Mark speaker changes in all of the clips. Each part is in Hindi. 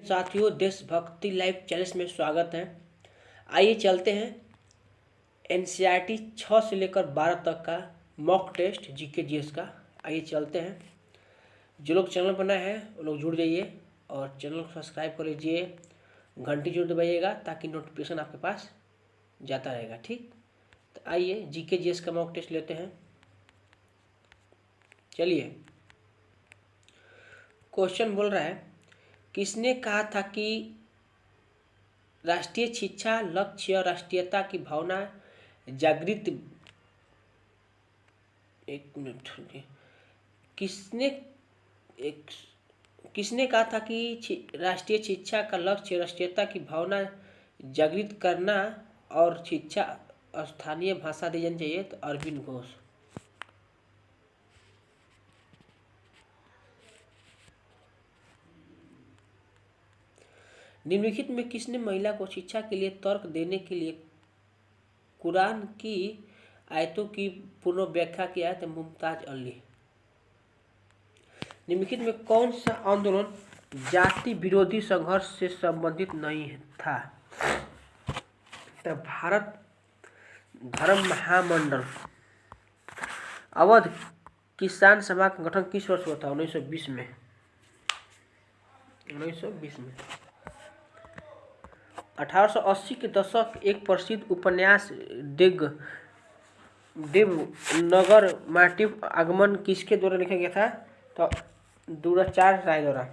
Speaker 1: साथियों, देशभक्ति लाइव चैनल में स्वागत है। आइए चलते हैं एनसीईआरटी 6 से लेकर 12 तक का मॉक टेस्ट जीके जीएस का। आइए चलते हैं। जो लोग चैनल बनाए हैं वो लोग जुड़ जाइए और चैनल को सब्सक्राइब कर लीजिए, घंटी जरूर दबाइएगा ताकि नोटिफिकेशन आपके पास जाता रहेगा। ठीक, तो आइए जीके जीएस का मॉक टेस्ट लेते हैं। चलिए, क्वेश्चन बोल रहा है, किसने कहा था कि राष्ट्रीय शिक्षा लक्ष्य और राष्ट्रीयता की भावना जागृत। एक मिनट, किसने कहा था कि राष्ट्रीय शिक्षा का लक्ष्य राष्ट्रीयता की भावना जागृत करना और शिक्षा स्थानीय भाषा दी जानी चाहिए? तो अरविंद घोष। निम्नलिखित में किसने महिला को शिक्षा के लिए तर्क देने के लिए कुरान की आयतों की पूर्ण व्याख्या किया है? तो मुमताज अली। निम्नलिखित में कौन सा आंदोलन जाति विरोधी संघर्ष से संबंधित नहीं था? तो भारत धर्म महामंडल। अवध किसान सभा का गठन किस वर्ष हुआ था? 1920 में। 1920 में। 1880 के दशक एक प्रसिद्ध उपन्यास देवनगर माटिव आगमन किसके द्वारा लिखा गया था? तो दूराचार्य राय द्वारा।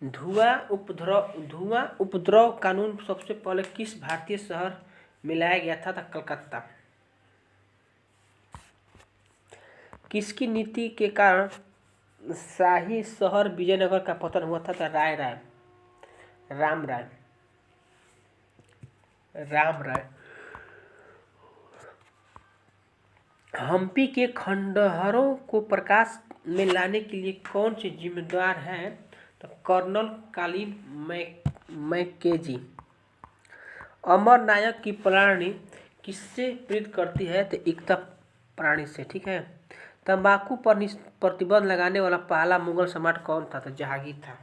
Speaker 1: धुआं उपद्रव कानून सबसे पहले किस भारतीय शहर में लाया गया था? कलकत्ता। किसकी नीति के कारण शाही शहर विजयनगर का पतन हुआ था? राम राय। हम्पी के खंडहरों को प्रकाश में लाने के लिए कौन से जिम्मेदार हैं? तो कर्नल कालिन मैकेंजी। अमर नायक की प्राणी किससे प्रेरित करती है? तो एकता प्राणी से। ठीक है। तंबाकू पर प्रतिबंध लगाने वाला पहला मुगल सम्राट कौन था? तो जहांगीर था।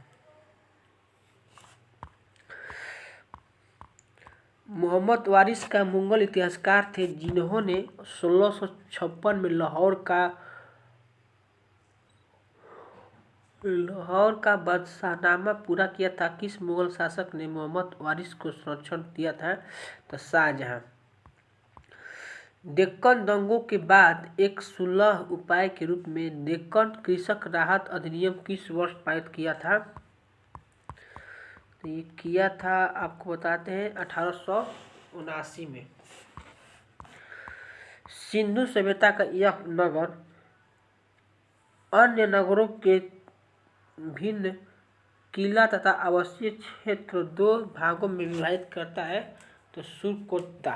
Speaker 1: मोहम्मद वारिस का मुगल इतिहासकार थे जिन्होंने 1656 में लाहौर का बादशाहनामा पूरा किया था। किस मुगल शासक ने मोहम्मद वारिस को संरक्षण दिया था? तो शाहजहां। डेक्कन दंगों के बाद एक सुलह उपाय के रूप में डेक्कन कृषक राहत अधिनियम किस वर्ष पारित किया था? तो ये किया था, आपको बताते हैं, 1879 में। सिंधु सभ्यता का यह नगर अन्य नगरों के भिन्न किला तथा आवासीय क्षेत्र दो भागों में विभाजित करता है। तो सुरकोदा।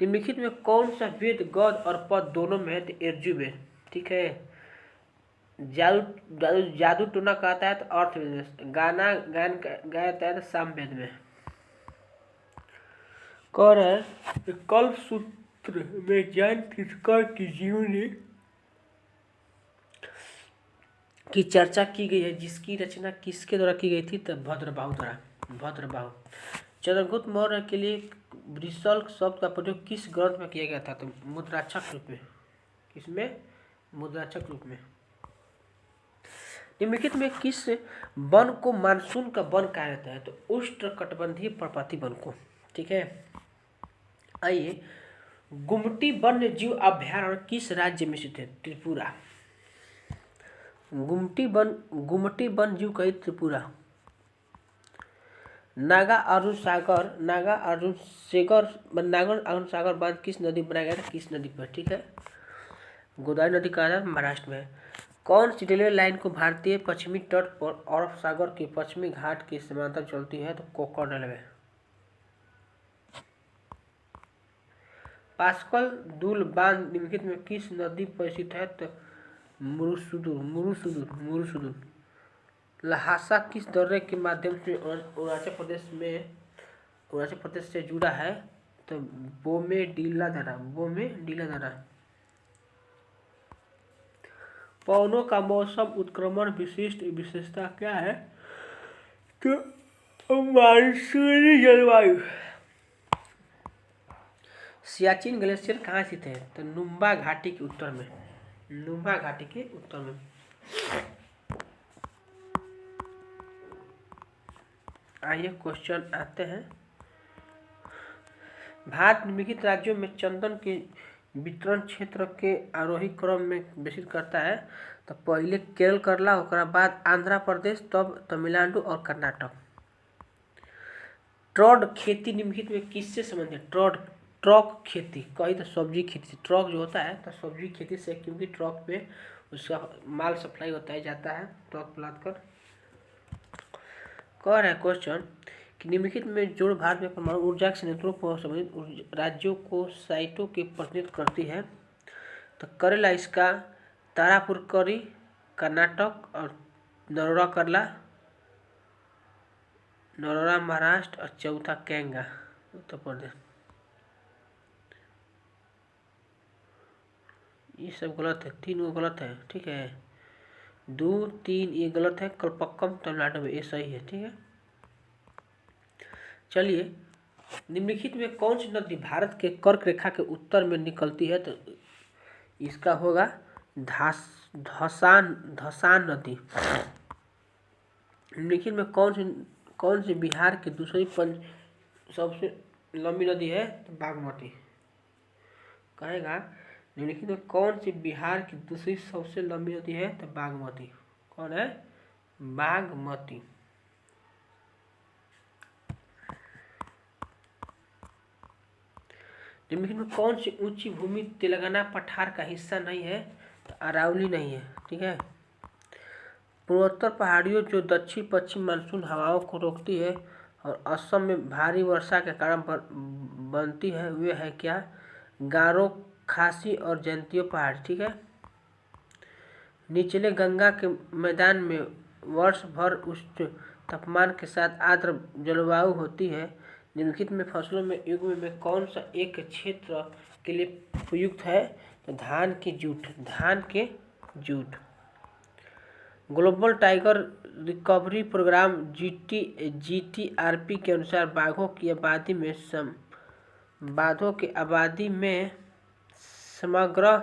Speaker 1: निम्नलिखित में कौन सा वेद गद और पद दोनों में है? तो यजुर्वेद। ठीक है। जादू टोना कहता है तो अर्थवेद में। गाना गाया जाता है तो सामवेद में। कह रहे हैं कल्पसूत्र में जैन तीर्थंकर की जीवनी की चर्चा की गई है, जिसकी रचना किसके द्वारा की गई थी? तो भद्रबाहु द्वारा। चंद्रगुप्त मौर्य के लिए वृषल शब्द का प्रयोग किस ग्रंथ में किया गया था? तो मुद्राक्षक रूप में। किसमें? मुद्राक्षक रूप में। निम्नलिखित में किस वन को मानसून का वन कहा जाता है? तो उष्णकटिबंधीय पर्वतीय वन को। ठीक है। आइए, गुमटी वन्य जीव अभयारण्य किस राज्य में स्थित है? त्रिपुरा। गुमटी वन जीव कही त्रिपुरा। नागार्जुन सागर बांध किस नदी बनाया गया था? किस नदी पर? ठीक है। गोदावरी नदी का नाम महाराष्ट्र में। कौन सी रेलवे लाइन को भारतीय पश्चिमी तट पर अरब सागर के पश्चिमी घाट के समांतर चलती है? तो कोंकण रेलवे। पास्कल दुल बांध निम्नलिखित में किस नदी पर स्थित है? तो मुरुसुदुर। लहासा किस दर्रे के माध्यम से अरुणाचल प्रदेश से जुड़ा है? तो बोमेडिलाधरा। पवनों का मौसम उत्क्रमण विशिष्ट विशेषता क्या है? तो मानसूनी जलवायु। सियाचिन ग्लेशियर कहाँ स्थित है? तो नुब्बा घाटी के उत्तर में। आइए क्वेश्चन आते हैं। भारत निम्नलिखित राज्यों में चंदन के वितरण क्षेत्र के आरोही क्रम में विकसित करता है। तो पहले केरल करला, ओकरा बाद आंध्र प्रदेश, तब तमिलनाडु और कर्नाटक। ट्रॉड खेती निम्नलिखित में किससे संबंधित? ट्रक खेती, कहीं तो सब्जी खेती से। ट्रक जो होता है तो सब्जी खेती से, क्योंकि ट्रक पे उसका माल सप्लाई होता है, जाता है ट्रक लाद कर। कह रहा है क्वेश्चन कि निम्नलिखित में जोड़ भारत में परमाणु ऊर्जा के संयंत्रों पर संबंधित राज्यों को साइटों के प्रतिनिधित्व करती है। तो करेला इसका तारापुर करी कर्नाटक, और नरोरा महाराष्ट्र, और चौथा कैंगा उत्तर प्रदेश। ये सब गलत है, 3 वो गलत है, ठीक है। 2, 3 ये गलत है। कलपक्कम तमिलनाडु में, ये सही है, ठीक है। चलिए, निम्नलिखित में कौन सी नदी भारत के कर्क रेखा के उत्तर में निकलती है? तो इसका होगा धसान नदी। निम्नलिखित में कौन सी बिहार की दूसरी सबसे लंबी नदी है? तो बागमती। कहेगा निम्नलिखित में कौन सी बिहार की दूसरी सबसे लंबी नदी है? तो बागमती। कौन है? बागमती। निम्नलिखित में कौन सी ऊंची भूमि तेलंगाना पठार का हिस्सा नहीं है? तो अरावली नहीं है, ठीक है। पूर्वोत्तर पहाड़ियों जो दक्षिण पश्चिम मानसून हवाओं को रोकती है और असम में भारी वर्षा के कारण बनती है, वे है क्या? गारो, खासी और जयंतिया पहाड़, ठीक है। निचले गंगा के मैदान में वर्ष भर उच्च तापमान के साथ आर्द्र जलवायु होती है। निम्नलिखित में फसलों में युग्म में कौन सा एक क्षेत्र के लिए उपयुक्त है? तो धान के जूट। Global tiger recovery program GTRP के अनुसार बाघों की आबादी में समग्र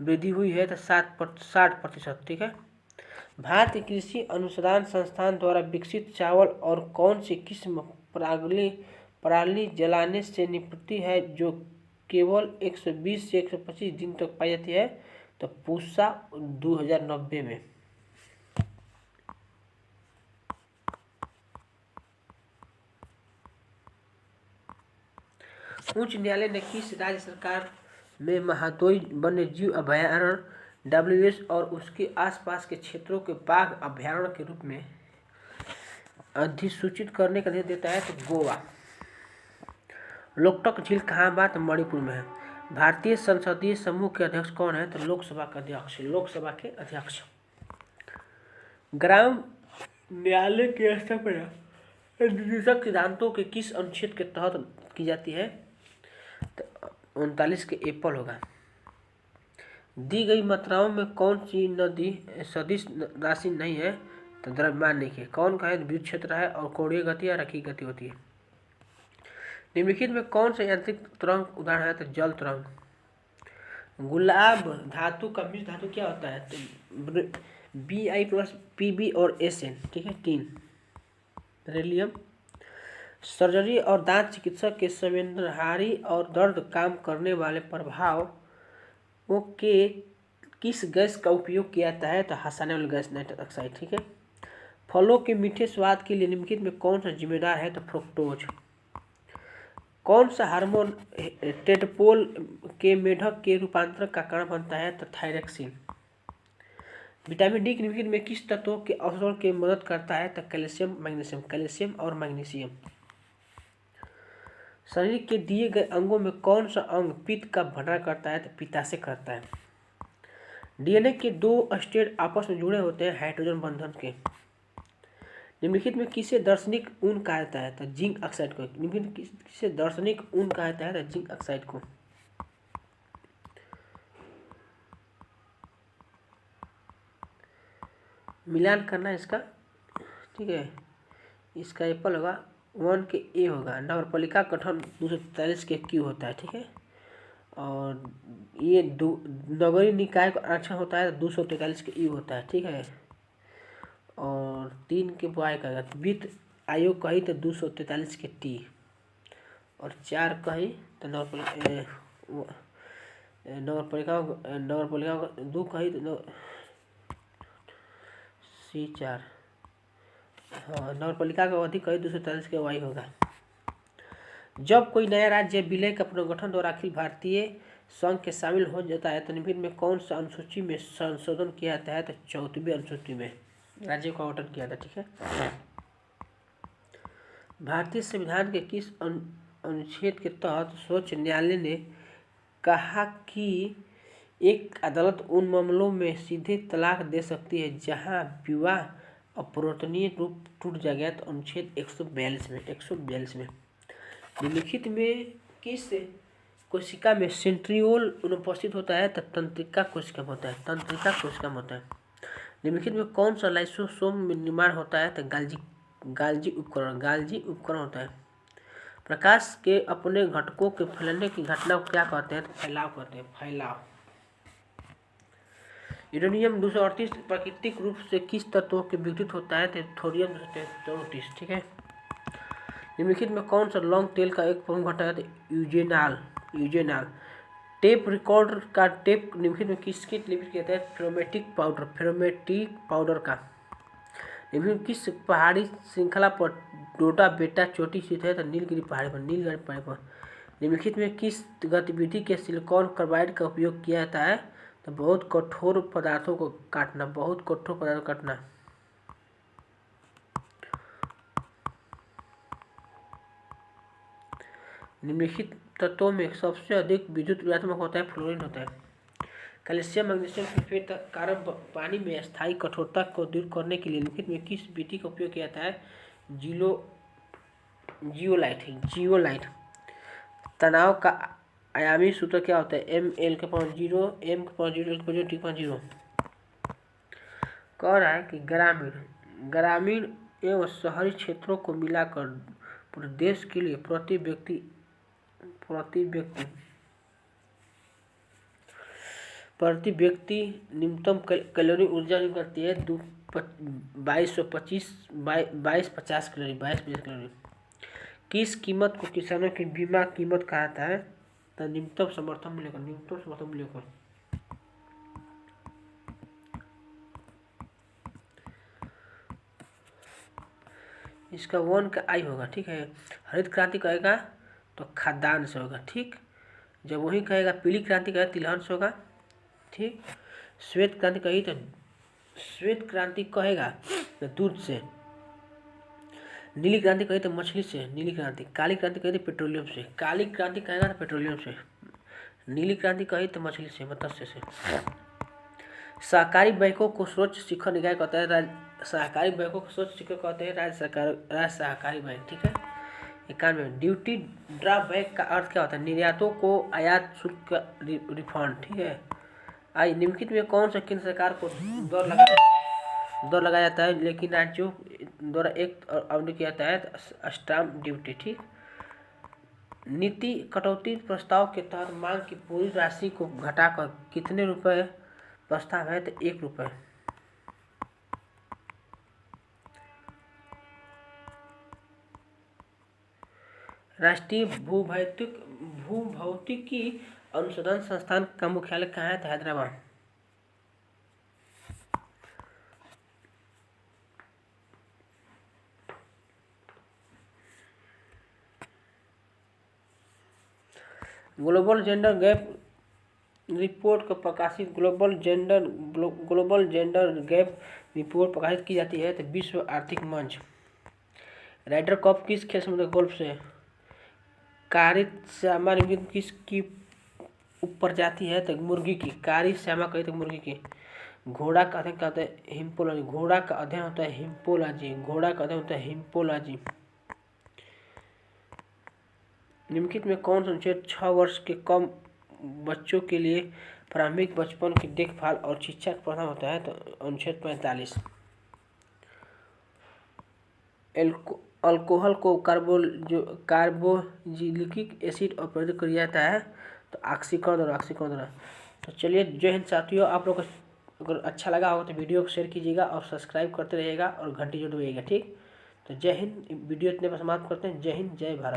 Speaker 1: वृद्धि हुई है, तो 60%, ठीक है। भारतीय कृषि अनुसंधान संस्थान द्वारा विकसित चावल और कौन सी किस्म पराली जलाने से निपटती है, जो केवल 120 से 125 दिन तक पाई जाती है? तो पूसा 2090 में। उच्च न्यायालय ने किस राज्य सरकार में महातोई वन्य जीव अभयारण्य WS और उसके आसपास के क्षेत्रों के बाघ अभयारण्य के रूप में अधिसूचित करने का निर्देश देता है? तो गोवा। लोकटक झील कहाँ बा? तो मणिपुर में है। भारतीय संसदीय समूह के अध्यक्ष कौन है? तो लोकसभा के अध्यक्ष। ग्राम न्यायालय के स्थापना निदेशक सिद्धांतों के किस अनुच्छेद के तहत की जाती है? तो 39 के एप्पल होगा। दी गई मात्राओं में कौन सी नदी सदिश राशि नहीं है? तो द्रव्यमान नहीं है। कौन का है? विद्युत क्षेत्र है और कोणीय गति या रैखिक गति होती है। निम्नलिखित में कौन सा यांत्रिक तरंग उदाहरण है? तो जल तरंग। गुलाब धातु का मिश्र धातु क्या होता है? तो Bi + Pb और Sn, ठीक है, 3। बेरिलियम। सर्जरी और दांत चिकित्सक के संवेदनहारी और दर्द काम करने वाले प्रभावों के किस गैस का उपयोग किया जाता है? तो हंसाने वाली गैस नाइट्रस ऑक्साइड, ठीक है। फलों के मीठे स्वाद के लिए निम्नलिखित में कौन सा जिम्मेदार है? तो फ्रुक्टोज। कौन सा हार्मोन टेडपोल के मेढक के रूपांतरण का कारण बनता है? तो थायरॉक्सिन। विटामिन डी निम्नलिखित में किस तत्व के अवशोषण के मदद करता है? तो कैल्शियम और मैग्नीशियम। शरीर के दिए गए अंगों में कौन सा अंग पित्त का भंडारण करता है? तो पित्ताशय करता है। डीएनए के 2 स्ट्रैंड आपस में जुड़े होते हैं हाइड्रोजन बंधन के। निम्नलिखित में किसे दार्शनिक ऊन कहा जाता है? तो जिंक ऑक्साइड को। निम्नलिखित में किसे दार्शनिक ऊन कहा जाता है? तो जिंक ऑक्साइड को। मिलान करना इसका, ठीक है। इसका एप्पल होगा 1 के ए होगा। नगरपालिका गठन 243 के क्यू होता है, ठीक है। और ये नगरीय निकाय का आरक्षण होता है 243 के यू होता है, ठीक है। और 3 के वाई का वित्त आयोग कही तो 243 के टी। और 4 कही तो नगरपालिका 2 कही तो C4। हाँ, नगरपालिका का अवधि कही 243 के वाई होगा। जब कोई नया राज्य विलय का पुनर्गठन द्वारा अखिल भारतीय संघ के शामिल हो जाता है तो निम्नलिखित में कौन सा अनुसूची में संशोधन किया जाता है? तो 34वीं अनुसूची में राज्य का आवंटन किया था, ठीक है। भारतीय संविधान के किस अनुच्छेद के तहत सर्वोच्च न्यायालय ने कहा कि एक अदालत उन मामलों में सीधे तलाक दे सकती है जहां विवाह अपरिवर्तनीय रूप टूट जाएगा? तो अनुच्छेद 142 में। निम्नलिखित में किस कोशिका में सेंट्रियोल अनुपस्थित होता है? तो तंत्रिका कोशिका होता है। निम्नलिखित में कौन सा लाइसोसोम में निर्माण होता है? तो गाल्जी उपकरण होता है। प्रकाश के अपने घटकों के फैलने की घटना को क्या कहते हैं? तो फैलाव कहते हैं, फैलाव। यूरेनियम 238 प्राकृतिक रूप से किस तत्वों के विघटित होता है? तो थोरियम 234, ठीक है। निम्नलिखित में कौन सा लॉन्ग टेल का एक प्रमुख घटक है? तो यूजेनाल। टेप रिकॉर्डर का टेप निम्नलिखित में किसके लिपित कहते हैं? फेरोमेटिक पाउडर का। निम्नलिखित किस पहाड़ी श्रृंखला पर डोडा बेटा चोटी स्थित है? तो नीलगिरी पहाड़ी पर। निम्नलिखित में किस गतिविधि के सिलिकॉन कार्बाइड का उपयोग किया जाता है? तो बहुत कठोर पदार्थों को काटना। निम्नलिखित तत्वों में सबसे अधिक विद्युत ऋणात्मक होता है? फ्लोरीन होता है। कैल्शियम मैग्नीशियम सल्फेट कारण पानी में स्थायी कठोरता को दूर करने के लिए निम्नलिखित में किस विधि का उपयोग किया जाता है? जियोलाइट। तनाव का आयामी सूत्र क्या होता है? ML/0 M/0 कह रहा है कि ग्रामीण एवं शहरी क्षेत्रों को मिलाकर पूरे देश के लिए प्रति व्यक्ति न्यूनतम कैलोरी ऊर्जा निर्मित करती है 2250 कैलोरी। किस कीमत को किसानों की बीमा कीमत कहा जाता है? तो न्यूनतम समर्थन मूल्य को। इसका 1 का आई होगा, ठीक है। हरित क्रांति कहेगा तो खाद्यान्न से होगा, ठीक। जब वही कहेगा पीली क्रांति कहेगा तिलहन से होगा, ठीक। श्वेत क्रांति कहेगा तो दूध से। नीली क्रांति कहे तो मछली से, नीली क्रांति। काली क्रांति कहे तो पेट्रोलियम से। काली क्रांति कहेगा तो पेट्रोलियम से। नीली क्रांति कहे तो मछली से, मत्स्य से। सहकारी बैंकों को स्वच्छ शिखर निकाय कहता है राज्य सहकारी बैंक, ठीक है। 91 ड्यूटी ड्रॉबैक का अर्थ क्या होता है? निर्यातों को आयात शुल्क का रिफंड, ठीक है। निम्नलिखित में कौन सा केंद्र सरकार को दर लगाया जाता है लेकिन राज्यों द्वारा एक आवंटित किया जाता है? स्टाम्प ड्यूटी, ठीक। नीति कटौती प्रस्ताव के तहत मांग की पूरी राशि को घटाकर कितने रुपए प्रस्ताव है? तो 1 रुपये। राष्ट्रीय भूभौतिकी अनुसंधान संस्थान का मुख्यालय कहाँ है? तो Hyderabad. Global gender gap report को प्रकाशित ग्लोबल जेंडर गैप रिपोर्ट प्रकाशित की जाती है तो विश्व आर्थिक मंच। राइडर कप किस खेल समूह गोल्फ से? कारित श्यामा किसकी उपप्रजाति है? तो मुर्गी की। कारी श्यामा कही तो मुर्गी की। घोड़ा का अध्ययन क्या होता है? हिम्पोलॉजी। घोड़ा का अध्ययन होता है हिम्पोलॉजी। घोड़ा का अध्ययन होता है हिम्पोलॉजी। निम्नलिखित में कौन सा अनुच्छेद 6 वर्ष के कम बच्चों के लिए प्रारंभिक बचपन की देखभाल और शिक्षा का प्रदान होता है? तो अनुच्छेद 45। अल्कोहल को कार्बोक्जिलिक एसिड और प्रयुक्त किया जाता है तो ऑक्सीकरण द्वारा। तो चलिए, जय हिंद साथियों। आप लोग को अगर अच्छा लगा होगा तो वीडियो को शेयर कीजिएगा और सब्सक्राइब करते रहिएगा और घंटी जो दबाइएगा, ठीक। तो जय हिंद। वीडियो इतने पर समाप्त करते हैं। जय हिंद, जय भारत।